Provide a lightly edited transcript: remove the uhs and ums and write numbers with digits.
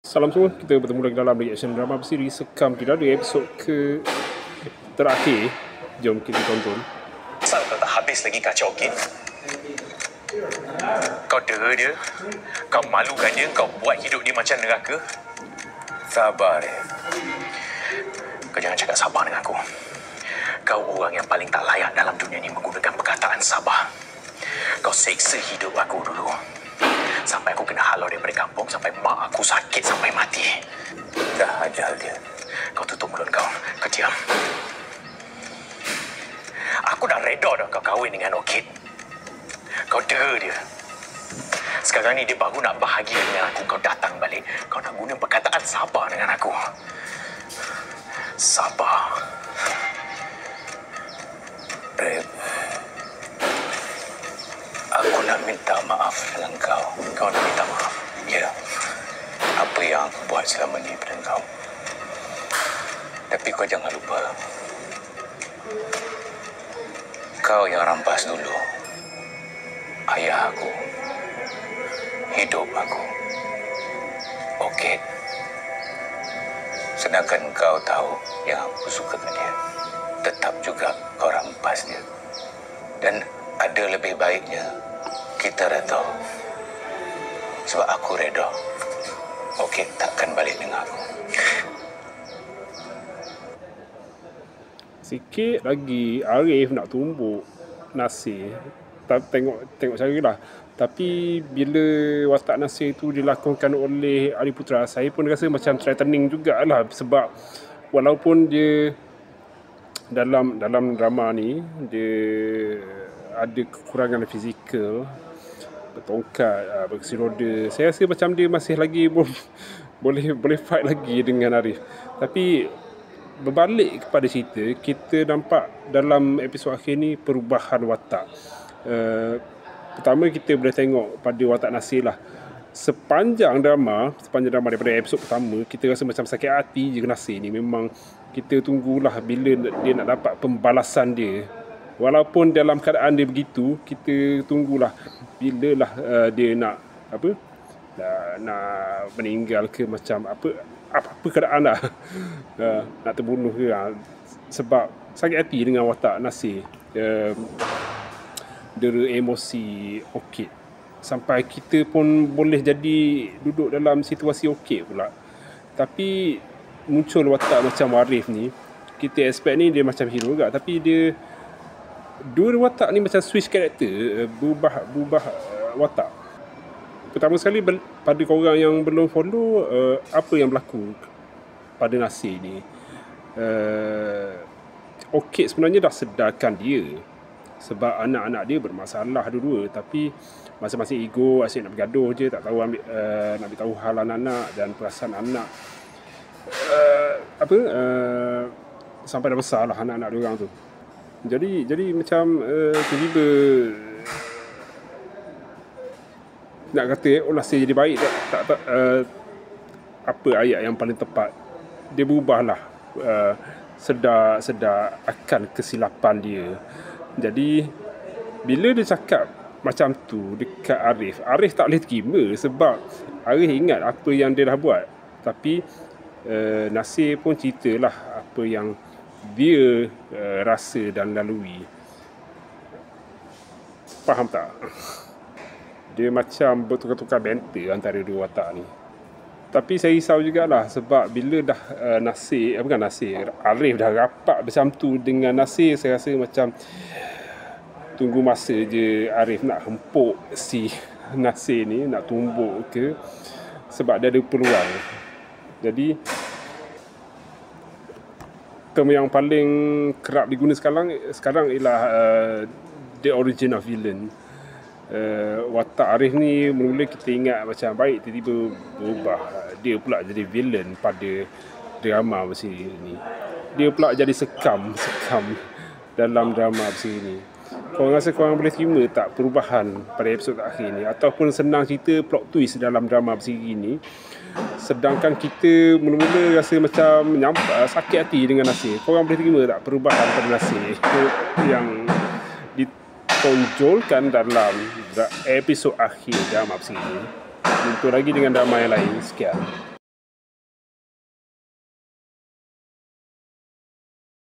Salam semua, kita bertemu lagi dalam reaction drama bersiri Sekam Tidak Ada episod ke terakhir. Jom kita tonton. Asal kau tak habis lagi kacau, Kit? Kau dera dia, kau malukan dia, kau buat hidup dia macam neraka. Sabar, ya. Kau jangan cakap sabar dengan aku. Kau orang yang paling tak layak dalam dunia ni menggunakan perkataan sabar. Kau seksa hidup aku dulu. Sampai aku kena halau daripada kampung, sampai mak aku sakit sampai mati. Dah ajal dia. Kau tutup mulut kau. Kau diam. Aku dah reda dah kau kahwin dengan Orchid. Kau dera dia. Sekarang ni dia baru nak bahagia dengan aku. Kau datang balik. Kau nak guna perkataan sabar dengan aku. Sabar. Reb, aku nak minta maaf dengan kau. Kau nak minta maaf? Ya. Apa yang aku buat selama ni pada kau. Tapi kau jangan lupa. Kau yang rampas dulu ayah aku, hidup aku, Orchid. Sedangkan kau tahu yang aku suka ke dia. Tetap juga kau rampas dia. Dan ada lebih baiknya kita reda. Sebab aku reda, Orchid takkan balik dengan aku. Sikit lagi Arif nak tumbuk Nasir. Tengok cara lah. Tapi bila watak Nasir itu dilakonkan oleh Ali Putra, saya pun rasa macam threatening jugalah. Sebab walaupun dia dalam drama ni dia ada kekurangan fizikal, bertongkat, berkursi roda, saya rasa macam dia masih lagi boleh fight lagi dengan Arif. Tapi berbalik kepada cerita, kita nampak dalam episod akhir ni perubahan watak. Pertama kita boleh tengok pada watak Nasir lah. Sepanjang drama daripada episod pertama, kita rasa macam sakit hati je Nasir ni. Memang kita tunggulah bila dia nak dapat pembalasan dia. Walaupun dalam keadaan dia begitu, kita tunggulah bila lah dia nak nak meninggal ke macam apa keadaan lah. Nak terbunuh ke. Sebab sakit hati dengan watak Nasir. Dera emosi Orchid. Sampai kita pun boleh jadi duduk dalam situasi Orchid pula. Tapi muncul watak macam Arif ni, kita expect ni dia macam hero juga. Tapi dia dua watak ni macam switch karakter, berubah watak. Pertama sekali, pada korang yang belum follow, apa yang berlaku pada Nasir ni. Orchid sebenarnya dah sedarkan dia. Sebab anak-anak dia bermasalah dua-dua. Tapi masing-masing ego, asyik nak bergaduh je. Tak tahu nak beritahu hal anak-anak dan perasaan anak. Sampai dah besar lah anak-anak diorang tu. Jadi macam tiba-tiba nak kata Nasir jadi baik tak apa ayat yang paling tepat. Dia berubahlah, sedar akan kesilapan dia. Jadi bila dia cakap macam tu dekat Arif tak boleh terima. Sebab Arif ingat apa yang dia dah buat. Tapi Nasir pun ceritalah apa yang dia rasa dan lalui. Faham tak? Dia macam bertukar-tukar banter antara dua watak ni. Tapi saya risau jugalah. Sebab bila dah Arif dah rapat macam tu dengan Nasir, saya rasa macam tunggu masa je Arif nak hempuk si Nasir ni, nak tumbuk ke. Sebab dia ada peluang. Jadi term yang paling kerap diguna sekarang ialah the origin of villain. Watak Arif ni mula kita ingat macam baik, tiba-tiba berubah. Dia pula jadi villain pada drama bersiri ni. Dia pula jadi sekam dalam drama bersiri ni. Korang rasa korang boleh terima tak perubahan pada episod akhir ni? Ataupun senang cerita plot twist dalam drama bersiri ni, sedangkan kita mula-mula rasa macam sakit hati dengan Nasir. Korang boleh terima tak perubahan pada Nasir yang ditonjolkan dalam episod akhir drama bersiri ni? Jumpa lagi dengan drama yang lain. Sekian.